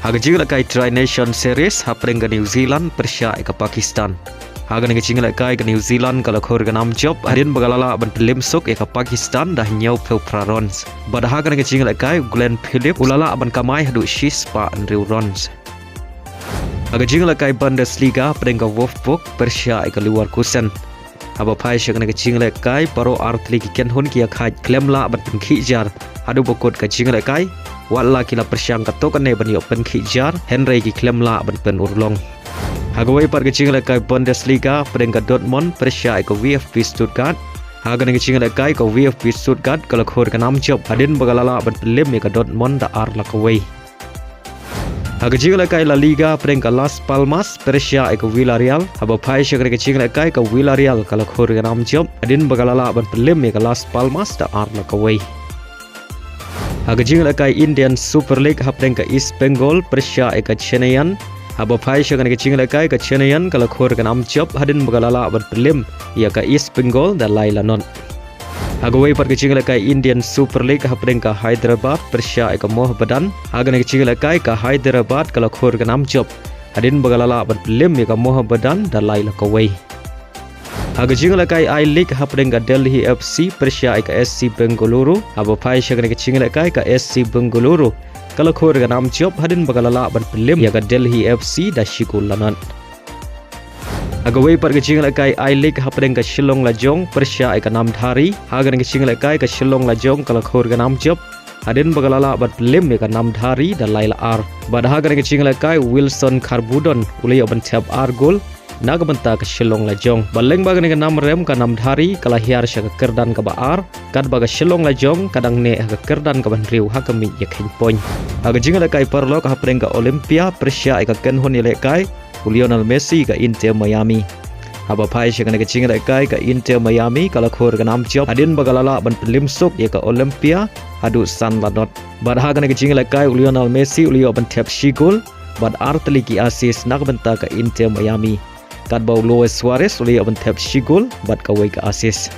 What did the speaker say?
Haga jingla kai Tri Nation Series hapring ke New Zealand Persia ke Pakistan. Haga nge jingla kai ke New Zealand kalau khor ke 6 job hadin bagalala ban pelim sok ke Pakistan dah nyau peu prarons. Bad haga nge jingla kai Glenn Philip ulala ban kamai hadu shis pa Andrew Rons. Haga jingla kai Bundesliga pring ke Wolfsburg Persia ke Leverkusen. Haba pai syak nge jingla kai paro Artli ken hun kia khai klemla ban khijar hadu bokot ke jingla kai wala kila persiang kato kan ne ban yo pen khijar Henry ki klemla ban pen urlong. Hagawai par ke jingla kai Bundesliga pring ke Dortmund Persia ke VfB Stuttgart. Haga nge jingla kai ke VfB Stuttgart kalau khor ke 6 job hadin bagalala ban pelim ke Dortmund da ar lakawai. Haga jingla kai La Liga pring ke Las Palmas Persia ke Villarreal. Haba pai syak ke jingla kai ke Villarreal kalau khor ke 6 job hadin bagalala ban pelim ke Las Palmas da ar lakawai. Haga jingla kai Indian Super League hapring ke East Bengal Persia ke Chennaiyan. Haba pai syak ke jingla kai ke Chennaiyan kalau khor ke 6 job hadin bagalala ban pelim ia ke East Bengal da lailanon. Hagawai par ke jingla kai Indian Super League hapring ke Hyderabad Persia ke Mohammedan. Haga ke jingla kai ke Hyderabad kalau khor ke 6 job hadin bagalala ban pelim ia ke Mohammedan da lailakawai. Haga jingla kai I-League hapring ke Delhi FC Persia ke SC Bengaluru. Haba pai syak ke jingla kai ke SC Bengaluru kalau khor ke 6 job hadin bagalala ban pelim ya ke Delhi FC da shikulanan. Hagawai par ke jingla kai I-League hapring ke Shillong Lajong Persia ke Namdhari. Haga ke jingla kai ke Shillong Lajong kalau khor ke 6 job hadin bagalala ban pelim ya ke Namdhari da laila ar. Bad haga ke jingla kai Wilson Kharbudon ulai ban Thep ar gol Nabynnta ke Shillong Lajong. Baleng bagan ke 6 rem ke Namdhari kalahiar syak ke kerdan ke baar kad baga Shillong Lajong kadang ne ke kerdan ke ban riu hakami yakin poin. Haga jingla kai perlok hapring ke Olympia Persia ke kenhon ile kai Lionel Messi ke Inter Miami. Haba pai syak ke jingla kai ke Inter Miami kalau khor ke 6 job hadin bagalala ban pelim sok ya ke Olympia hadu san ladot. Bad haga ke jingla kai Lionel Messi ulio ban Thep shigol bad Artli ki asis Nabynnta ke Inter Miami. Kad bau Luis Suarez ulio ban Thep shigol bad kawai ke asis.